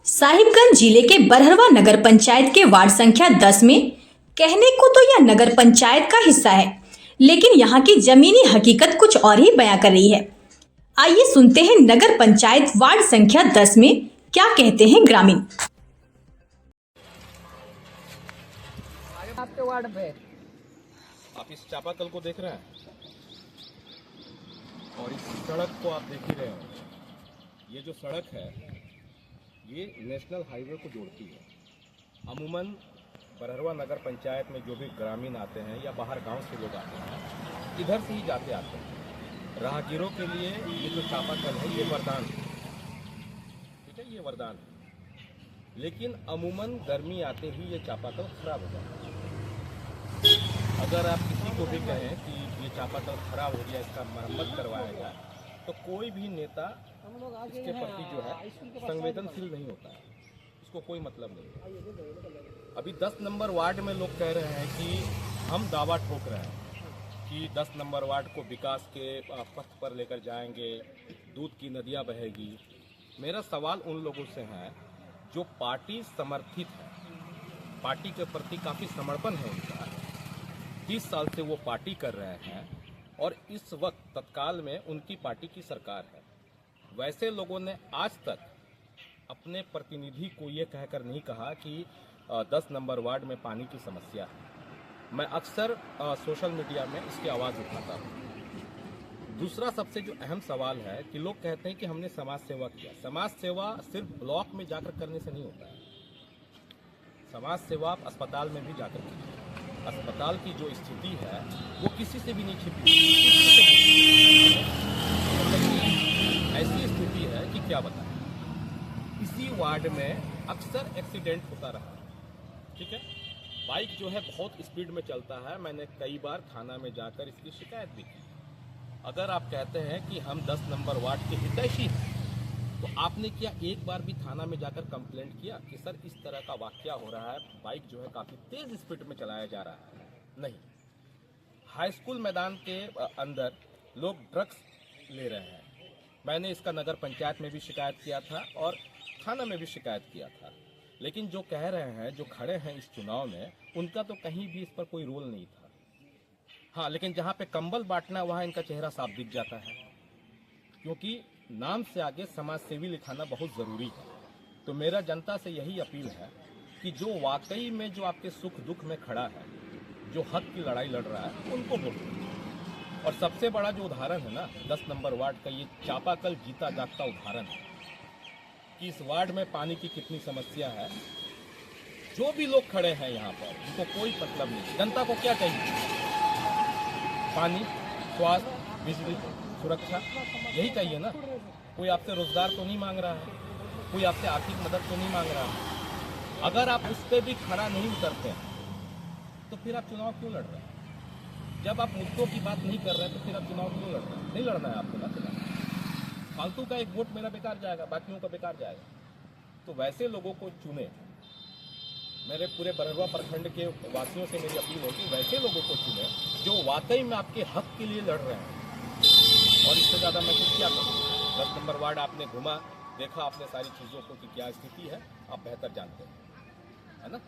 साहिबगंज जिले के बरहरवा नगर पंचायत के वार्ड संख्या 10 में कहने को तो यह नगर पंचायत का हिस्सा है, लेकिन यहाँ की जमीनी हकीकत कुछ और ही बयां कर रही है। आइए सुनते हैं नगर पंचायत वार्ड संख्या 10 में क्या कहते हैं ग्रामीण। आपके वार्ड पे आप इस चापाकल को देख रहे हैं और इस सड़क को आप देख ही रहे हो। ये जो सड़क है ये नेशनल हाईवे को जोड़ती है। अमूमन बरहरवा नगर पंचायत में जो भी ग्रामीण आते हैं या बाहर गांव से लोग आते हैं इधर से ही जाते आते हैं। राहगीरों के लिए ये जो चापाकल है ये वरदान है, ठीक है, ये वरदान है। लेकिन अमूमन गर्मी आते ही ये चापाकल खराब हो जाता है। अगर आप किसी को भी कहें कि ये चापाकल खराब हो गया, इसका मरम्मत करवाया जाए, तो कोई भी नेता इसके प्रति जो है संवेदनशील नहीं होता है, इसको कोई मतलब नहीं। अभी 10 नंबर वार्ड में लोग कह रहे हैं कि हम दावा ठोक रहे हैं कि 10 नंबर वार्ड को विकास के पथ पर लेकर जाएंगे, दूध की नदियां बहेगी। मेरा सवाल उन लोगों से है जो पार्टी समर्थित है, पार्टी के प्रति काफ़ी समर्पण है उनका, 30 साल से वो पार्टी कर रहे हैं और इस वक्त तत्काल में उनकी पार्टी की सरकार है। वैसे लोगों ने आज तक अपने प्रतिनिधि को ये कहकर नहीं कहा कि 10 नंबर वार्ड में पानी की समस्या है। मैं अक्सर सोशल मीडिया में इसकी आवाज़ उठाता हूँ। दूसरा सबसे जो अहम सवाल है कि लोग कहते हैं कि हमने समाज सेवा किया। समाज सेवा सिर्फ ब्लॉक में जाकर करने से नहीं होता है, समाज सेवा आप अस्पताल में भी जाकर कीजिए। अस्पताल की जो स्थिति है वो किसी से भी नहीं छिपी, ऐसी स्थिति है कि क्या बताएं। इसी वार्ड में अक्सर एक्सीडेंट होता रहा, ठीक है। बाइक जो है बहुत स्पीड में चलता है, मैंने कई बार थाना में जाकर इसकी शिकायत भी की। अगर आप कहते हैं कि हम 10 नंबर वार्ड के हितैषी हैं तो आपने क्या एक बार भी थाना में जाकर कंप्लेंट किया कि सर इस तरह का वाकया हो रहा है, बाइक जो है काफ़ी तेज़ स्पीड में चलाया जा रहा है? नहीं। हाई स्कूल मैदान के अंदर लोग ड्रग्स ले रहे हैं, मैंने इसका नगर पंचायत में भी शिकायत किया था और थाना में भी शिकायत किया था। लेकिन जो कह रहे हैं, जो खड़े हैं इस चुनाव में, उनका तो कहीं भी इस पर कोई रोल नहीं था। हाँ, लेकिन जहाँ पे कंबल बांटना वहाँ इनका चेहरा साफ दिख जाता है, क्योंकि नाम से आगे समाज सेवी लिखाना बहुत ज़रूरी है। तो मेरा जनता से यही अपील है कि जो वाकई में जो आपके सुख दुख में खड़ा है, जो हक की लड़ाई लड़ रहा है, उनको वोट दीजिए। और सबसे बड़ा जो उदाहरण है ना 10 नंबर वार्ड का, ये चापाकल जीता जागता उदाहरण है कि इस वार्ड में पानी की कितनी समस्या है। जो भी लोग खड़े हैं यहाँ पर उनको कोई मतलब नहीं। जनता को क्या चाहिए? पानी, स्वास्थ्य, बिजली, सुरक्षा, यही चाहिए ना। कोई आपसे रोजगार तो नहीं मांग रहा है, कोई आपसे आर्थिक मदद तो नहीं मांग रहा है। अगर आप उस पर भी खड़ा नहीं उतरते हैं तो फिर आप चुनाव क्यों लड़ रहे हैं? जब आप मुद्दों की बात नहीं कर रहे हैं तो फिर आप चुनाव क्यों लड़ रहे हैं? नहीं लड़ना है आपको ना चुनाव। फालतू का एक वोट मेरा बेकार जाएगा, बाकियों का बेकार जाएगा। तो वैसे लोगों को चुने। मेरे पूरे बरहरवा प्रखंड के वासियों से मेरी अपील है कि वैसे लोगों को चुने जो वाकई में आपके हक के लिए लड़ रहे हैं। और इससे ज़्यादा मैं कुछ क्या करूँ? 10 नंबर वार्ड आपने घुमा, देखा आपने सारी चीज़ों को कि क्या स्थिति है, आप बेहतर जानते हैं, है ना।